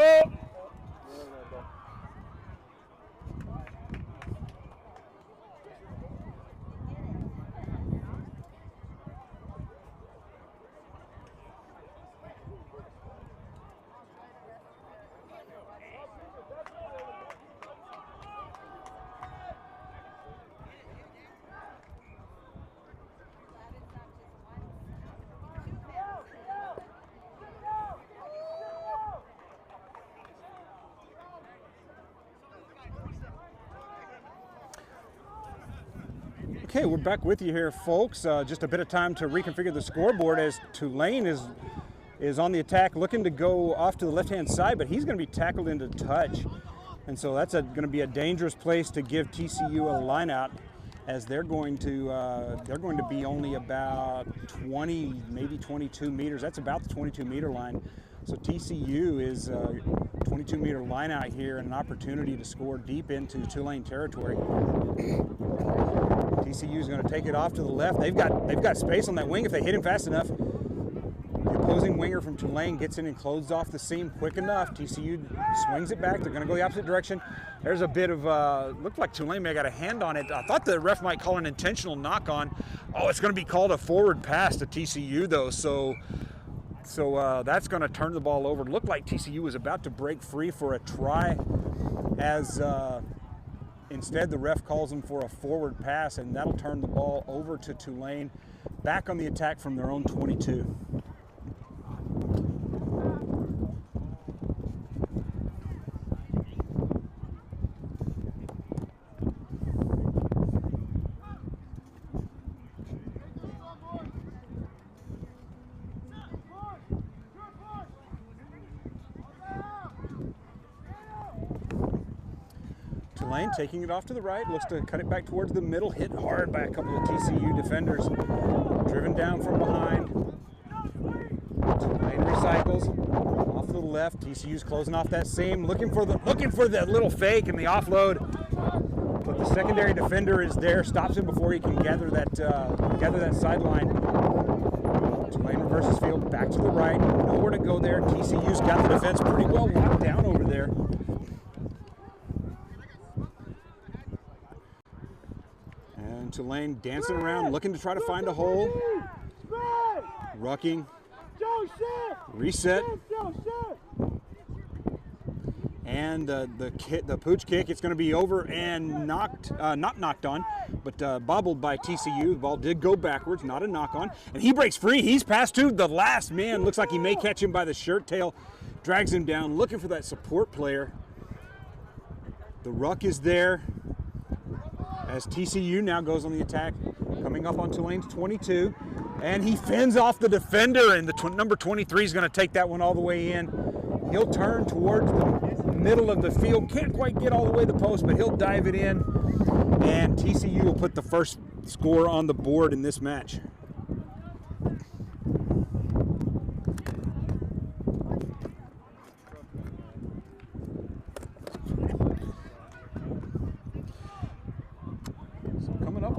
Whoa! Okay, we're back with you here, folks. Just a bit of time to reconfigure the scoreboard as Tulane is on the attack, looking to go off to the left-hand side, but he's going to be tackled into touch. And so that's going to be a dangerous place to give TCU a line out, as they're going to be only about 20, maybe 22 meters. That's about the 22-meter line. So TCU is a 22-meter line out here and an opportunity to score deep into Tulane territory. TCU is going to take it off to the left. They've got space on that wing if they hit him fast enough. The opposing winger from Tulane gets in and closes off the seam quick enough. TCU swings it back. They're going to go the opposite direction. There's a bit of, looked like Tulane may have got a hand on it. I thought the ref might call an intentional knock on. Oh, it's going to be called a forward pass to TCU though. So that's going to turn the ball over. It looked like TCU was about to break free for a try, as instead the ref calls them for a forward pass, and that'll turn the ball over to Tulane, back on the attack from their own 22. Tulane taking it off to the right, looks to cut it back towards the middle, hit hard by a couple of TCU defenders, driven down from behind. Tulane recycles off to the left. TCU's closing off that seam, looking for the little fake and the offload, but the secondary defender is there, stops him before he can gather that sideline. Tulane reverses field back to the right, nowhere to go there. TCU's got the defense pretty well locked down over there. Tulane dancing around, looking to try to find a hole. Rucking. Reset. And the pooch kick, it's going to be over and not knocked on, but bobbled by TCU. The ball did go backwards, not a knock on. And he breaks free. He's past to the last man. Looks like he may catch him by the shirt tail. Drags him down, looking for that support player. The ruck is there, as TCU now goes on the attack, coming up on Tulane's 22, and he fends off the defender, and the number 23 is going to take that one all the way in. He'll turn towards the middle of the field, can't quite get all the way to the post, but he'll dive it in, and TCU will put the first score on the board in this match.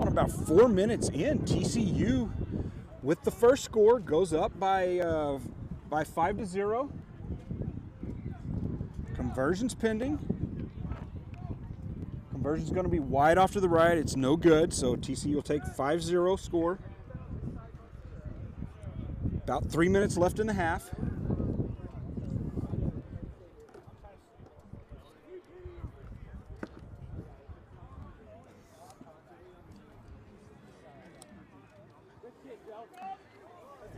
About 4 minutes in, TCU with the first score goes up by 5-0. Conversion's pending. Conversion's going to be wide off to the right. It's no good, so TCU will take 5-0 score. About 3 minutes left in the half.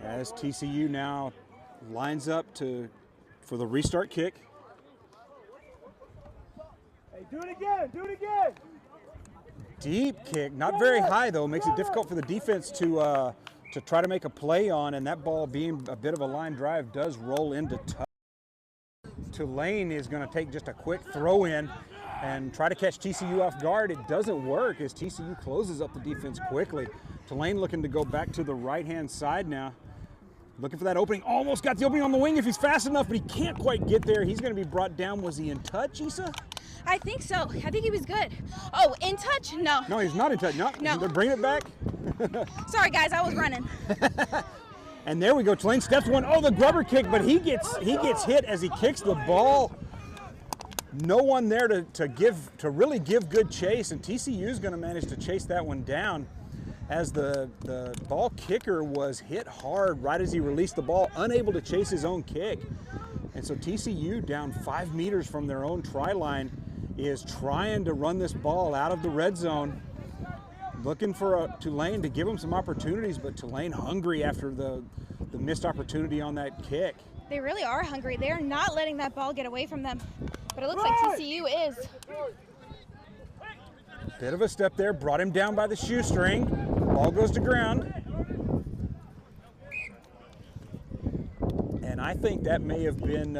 As TCU now lines up for the restart kick. Hey, do it again, do it again. Deep kick, not very high though, makes it difficult for the defense to try to make a play on, and that ball being a bit of a line drive does roll into touch. Tulane is going to take just a quick throw in and try to catch TCU off guard. It doesn't work as TCU closes up the defense quickly. Tulane looking to go back to the right-hand side now. Looking for that opening. Almost got the opening on the wing if he's fast enough, but he can't quite get there. He's going to be brought down. Was he in touch, Issa? I think so. I think he was good. Oh, in touch? No. No, he's not in touch. No. They're bringing it back. Sorry, guys. I was running. And there we go. Tulane steps one. Oh, the grubber kick, but he gets hit as he kicks the ball. No one there to really give good chase, and TCU is going to manage to chase that one down as the ball kicker was hit hard right as he released the ball, unable to chase his own kick. And so TCU, down 5 meters from their own try line, is trying to run this ball out of the red zone, looking for Tulane to give them some opportunities, but Tulane hungry after the missed opportunity on that kick. They really are hungry. They are not letting that ball get away from them. But it looks like TCU is. Bit of a step there, brought him down by the shoestring. Ball goes to ground. And I think that may have been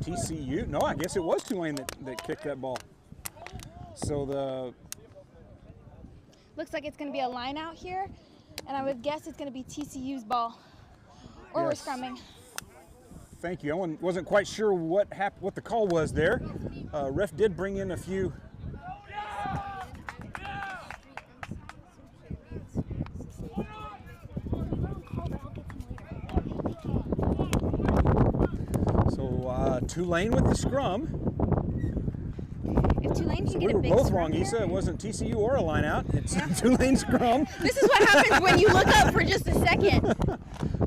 TCU. No, I guess it was Tulane that kicked that ball. So looks like it's going to be a line out here, and I would guess it's going to be TCU's ball. Or yes. we're scrumming. Thank you. I wasn't quite sure what the call was there. Ref did bring in a few. So Tulane with the scrum. If Tulane can get we a were big both scrum wrong, here. Issa. It wasn't TCU or a line out. It's Tulane scrum. This is what happens when you look up for just a second.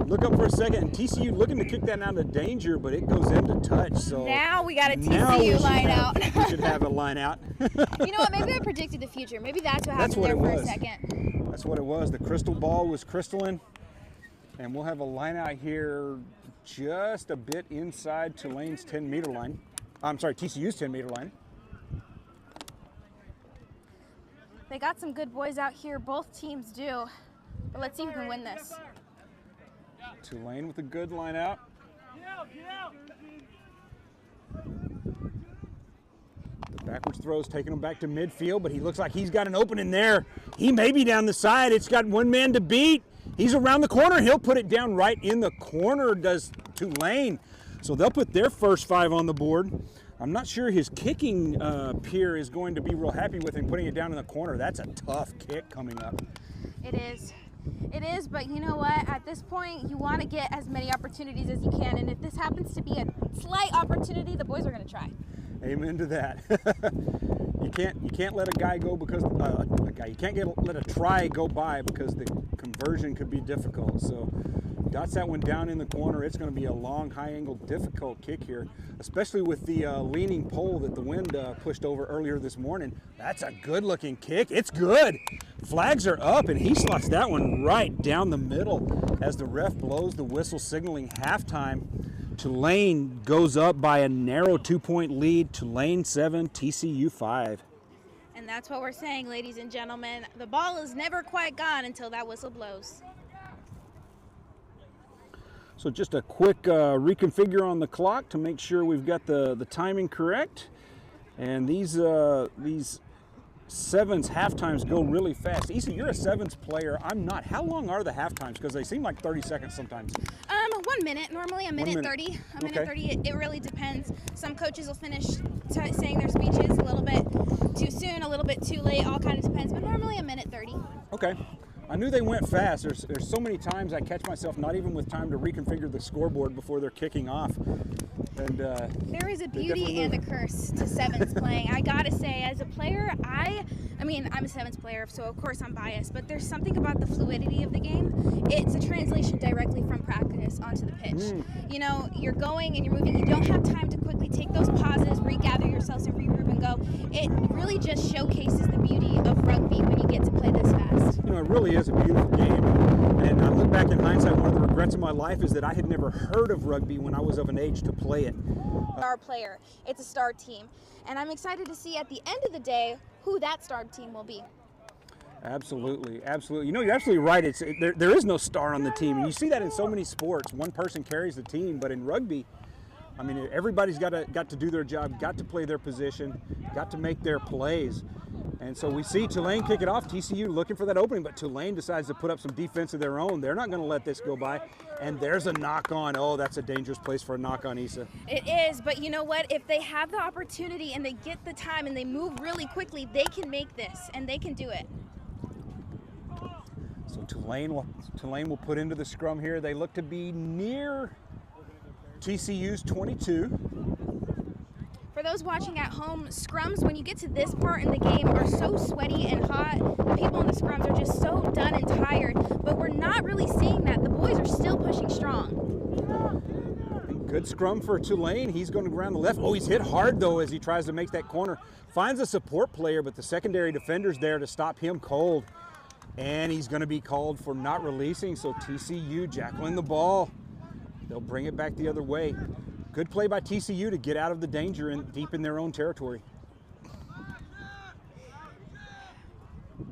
Look up for a second, and TCU looking to kick that out of danger, but it goes into touch. So Now we got a now we TCU should line have- out. We should have a line out. You know what? Maybe I predicted the future. Maybe that's what happened what there it for a was. second. That's what it was. The crystal ball was crystalline, and we'll have a line out here just a bit inside Tulane's 10-meter line. I'm sorry, TCU's 10-meter line. They got some good boys out here. Both teams do. But let's see who can win this. Tulane with a good line out. The backwards throws taking him back to midfield, but he looks like he's got an opening there. He may be down the side. It's got one man to beat. He's around the corner. He'll put it down right in the corner, does Tulane. So they'll put their first 5 on the board. I'm not sure his kicking peer is going to be real happy with him putting it down in the corner. That's a tough kick coming up. It is. It is, but you know what? At this point, you want to get as many opportunities as you can, and if this happens to be a slight opportunity, the boys are going to try. Amen to that. You can't let a guy go because let a try go by because the conversion could be difficult. So dots that one down in the corner. It's going to be a long, high-angle, difficult kick here, especially with the leaning pole that the wind pushed over earlier this morning. That's a good-looking kick. It's good. Flags are up, and he slots that one right down the middle as the ref blows the whistle signaling halftime. Tulane goes up by a narrow 2-point lead. Tulane 7, TCU 5. And that's what we're saying, ladies and gentlemen. The ball is never quite gone until that whistle blows. So just a quick reconfigure on the clock to make sure we've got the timing correct. And these sevens halftimes go really fast. Issa, you're a sevens player. I'm not. How long are the halftimes? Because they seem like 30 seconds sometimes. 1 minute. Normally a minute 30. A minute 30. It really depends. Some coaches will finish saying their speeches a little bit too soon, a little bit too late. All kind of depends. But normally a minute 30. Okay. I knew they went fast. There's so many times I catch myself not even with time to reconfigure the scoreboard before they're kicking off. And there is a beauty and a curse to sevens playing. I gotta say, as a player, I mean, I'm a sevens player, so of course I'm biased, but there's something about the fluidity of the game. It's a translation directly from practice onto the pitch. You know, you're going and you're moving. You don't have time to quickly take those pauses, regather yourselves, and regroup and go. It really just showcases the beauty of rugby when you get to play this fast. You know, it really is a beautiful game. And I look back in hindsight, one of the regrets of my life is that I had never heard of rugby when I was of an age to play it. Star player. It's a star team. And I'm excited to see at the end of the day who that star team will be. Absolutely, absolutely. You know, you're absolutely right. There is no star on the team. And you see that in so many sports. One person carries the team, but in rugby, I mean, everybody's got to do their job, got to play their position, got to make their plays. And so we see Tulane kick it off. TCU looking for that opening, but Tulane decides to put up some defense of their own. They're not going to let this go by. And there's a knock on. Oh, that's a dangerous place for a knock on, Issa. It is, but you know what? If they have the opportunity and they get the time and they move really quickly, they can make this, and they can do it. So Tulane will put into the scrum here. They look to be near TCU's 22. For those watching at home, scrums, when you get to this part in the game, are so sweaty and hot. The people in the scrums are just so done and tired, but we're not really seeing that. The boys are still pushing strong. Good scrum for Tulane. He's going to go around the left. Oh, he's hit hard, though, as he tries to make that corner. Finds a support player, but the secondary defender's there to stop him cold. And he's going to be called for not releasing, so TCU jackling the ball. They'll bring it back the other way. Good play by TCU to get out of the danger and deep in their own territory.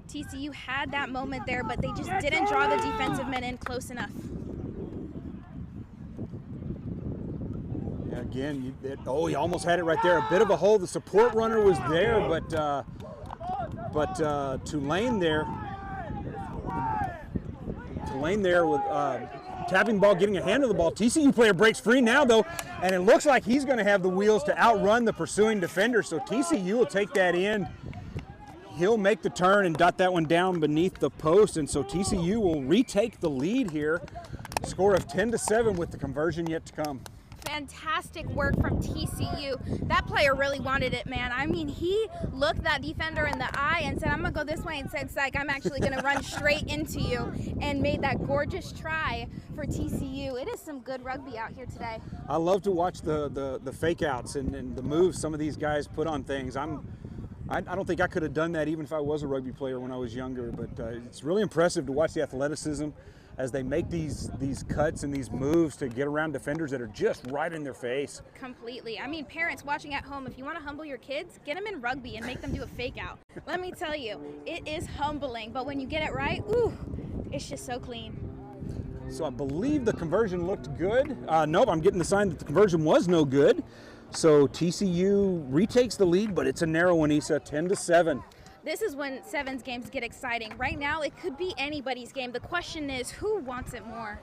TCU had that moment there, but they just didn't draw the defensive men in close enough. Again, he almost had it right there. A bit of a hole. The support runner was there, but Tulane there with tapping ball, getting a hand of the ball. TCU player breaks free now, though, and it looks like he's going to have the wheels to outrun the pursuing defender, so TCU will take that in. He'll make the turn and dot that one down beneath the post, and so TCU will retake the lead here. Score of 10-7 with the conversion yet to come. Fantastic work from TCU. That player really wanted it, man. I mean, he looked that defender in the eye and said, I'm going to go this way, and said, Psych, I'm actually going to run straight into you, and made that gorgeous try for TCU. It is some good rugby out here today. I love to watch the fake outs and the moves some of these guys put on things. I don't think I could have done that even if I was a rugby player when I was younger, but it's really impressive to watch the athleticism as they make these cuts and these moves to get around defenders that are just right in their face. Completely. I mean, parents watching at home, if you want to humble your kids, get them in rugby and make them do a fake out. Let me tell you, it is humbling, but when you get it right, ooh, it's just so clean. So I believe the conversion looked good. Nope, I'm getting the sign that the conversion was no good. So TCU retakes the lead, but it's a narrow one, Issa, 10-7. This is when sevens games get exciting. Right now, it could be anybody's game. The question is, who wants it more?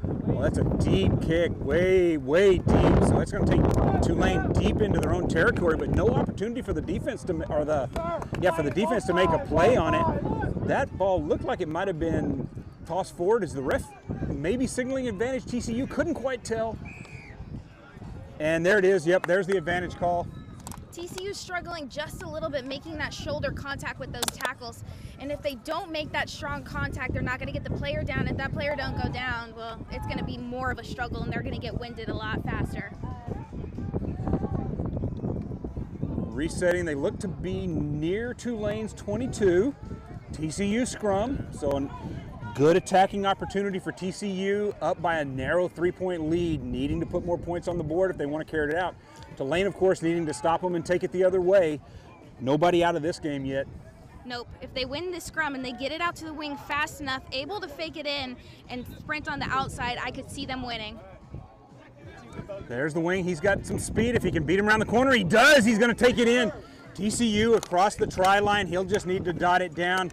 Well, that's a deep kick, way, way deep. So that's going to take Tulane deep into their own territory, but no opportunity for the defense to, for the defense to make a play on it. That ball looked like it might have been tossed forward as the ref maybe signaling advantage. TCU couldn't quite tell. And there it is. Yep, there's the advantage call. TCU's struggling just a little bit making that shoulder contact with those tackles. And if they don't make that strong contact, they're not going to get the player down. If that player don't go down, well, it's going to be more of a struggle and they're going to get winded a lot faster. Resetting, they look to be near Tulane's 22. TCU scrum, so a good attacking opportunity for TCU, up by a narrow 3-point lead, needing to put more points on the board if they want to carry it out. Tulane, of course, needing to stop them and take it the other way. Nobody out of this game yet. Nope. If they win this scrum and they get it out to the wing fast enough, able to fake it in and sprint on the outside, I could see them winning. There's the wing. He's got some speed. If he can beat him around the corner, he does. He's going to take it in. TCU across the try line. He'll just need to dot it down.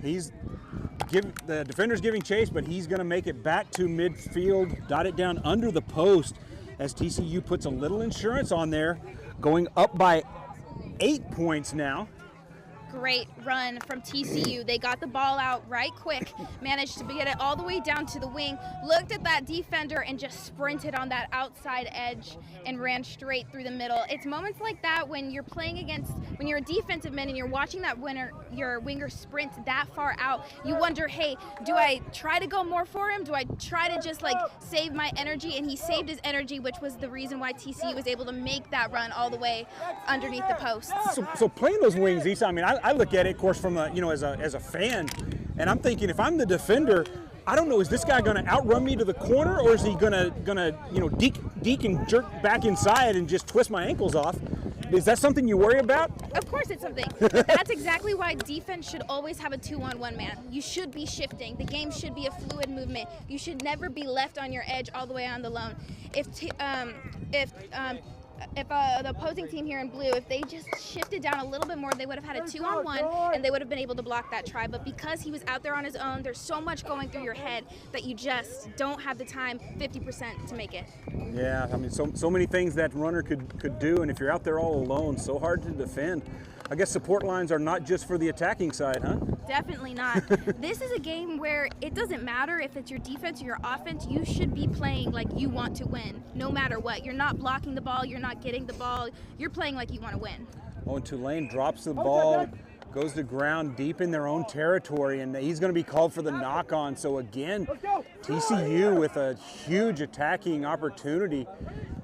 The defender's giving chase, but he's going to make it back to midfield, dot it down under the post as TCU puts a little insurance on there, going up by 8 points now. Great run from TCU. They got the ball out right quick, managed to get it all the way down to the wing, looked at that defender and just sprinted on that outside edge and ran straight through the middle. It's moments like that when you're playing against, when you're a defensive man and you're watching that your winger sprint that far out, you wonder, hey, do I try to go more for him? Do I try to just like save my energy? And he saved his energy, which was the reason why TCU was able to make that run all the way underneath the posts. So playing those wings, Issa, I mean, I look at it, of course, from as a fan, and I'm thinking, if I'm the defender, I don't know, is this guy going to outrun me to the corner, or is he gonna deke and jerk back inside and just twist my ankles off? Is that something you worry about? Of course it's something. But that's exactly why defense should always have a 2-on-1 man. You should be shifting. The game should be a fluid movement. You should never be left on your edge all the way on the lone. If the opposing team here in blue, if they just shifted down a little bit more, they would have had a 2-on-1 and they would have been able to block that try. But because he was out there on his own, there's so much going through your head that you just don't have the time 50% to make it. Yeah, I mean, so many things that runner could do, and if you're out there all alone, so hard to defend. I guess support lines are not just for the attacking side, huh? definitely not. This is a game where it doesn't matter if it's your defense or your offense. You should be playing like you want to win, no matter what. You're not blocking the ball. You're not getting the ball. You're playing like you want to win. Oh, and Tulane drops the ball, goes to ground deep in their own territory, and he's going to be called for the knock-on. So again, TCU with a huge attacking opportunity.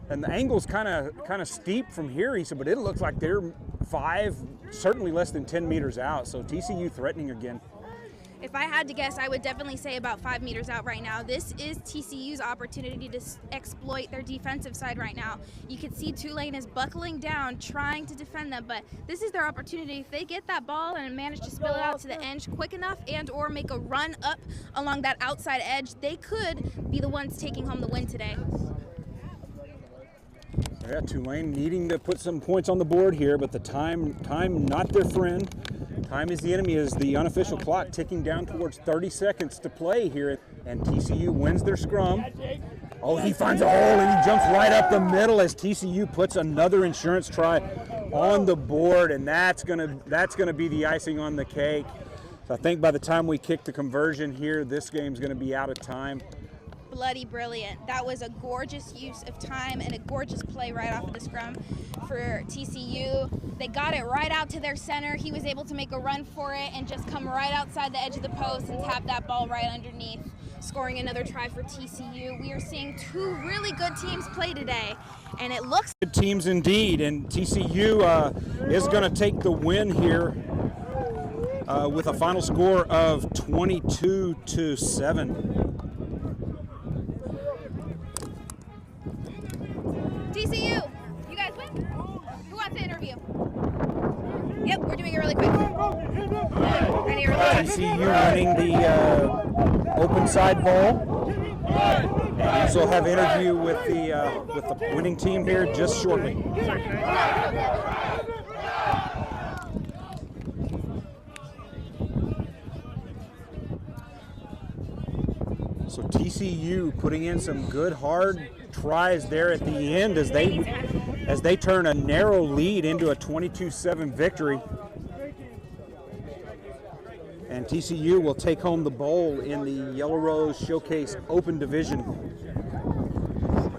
And the angle's kind of steep from here, he said, but it looks like they're 5, certainly less than 10 meters out. So TCU threatening again. If I had to guess, I would definitely say about 5 meters out right now. This is TCU's opportunity to exploit their defensive side right now. You can see Tulane is buckling down, trying to defend them, but this is their opportunity. If they get that ball and manage to spill it out to the edge quick enough and or make a run up along that outside edge, they could be the ones taking home the win today. Yeah, Tulane needing to put some points on the board here, but the time not their friend. Time is the enemy, is the unofficial clock ticking down towards 30 seconds to play here, and TCU wins their scrum. Oh, he finds a hole and he jumps right up the middle as TCU puts another insurance try on the board, and that's gonna be the icing on the cake. So I think by the time we kick the conversion here, this game's gonna be out of time. Bloody brilliant. That was a gorgeous use of time and a gorgeous play right off of the scrum for TCU. They got it right out to their center. He was able to make a run for it and just come right outside the edge of the post and tap that ball right underneath, scoring another try for TCU. We are seeing 2 really good teams play today, and it looks good teams indeed, and TCU is going to take the win here with a final score of 22-7. TCU, you guys win? Who wants to interview? Yep, we're doing it really quick. TCU winning the open side ball. And also have interview with the winning team here just shortly. So TCU putting in some good hard tries there at the end as they turn a narrow lead into a 22-7 victory. And TCU will take home the bowl in the Yellow Rose Showcase Open Division.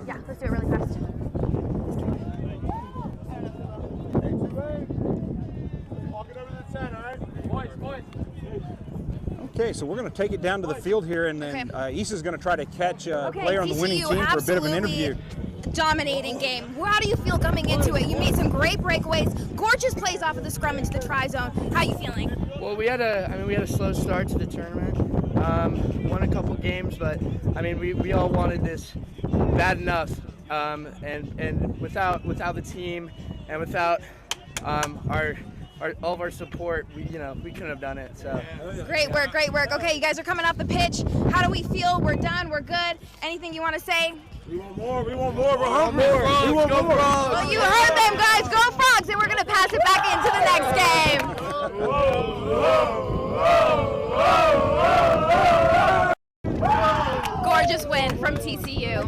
Yeah, let's do it really fast. Okay, so we're going to take it down to the field here, and then Issa's going to try to catch a player on the winning TCU, team for a bit of an interview. Dominating game. How do you feel coming into it? You made some great breakaways, gorgeous plays off of the scrum into the try zone. How are you feeling? Well, we had a slow start to the tournament. Won a couple games, but I mean we all wanted this bad enough. And without the team and without all of our support, we couldn't have done it. So great work. Okay, you guys are coming off the pitch. How do we feel? We're done. We're good. Anything you want to say? We want more. We're hungry. We want more. Well, you heard them, guys. Go Frogs, and we're gonna pass it back into the next game. Gorgeous win from TCU.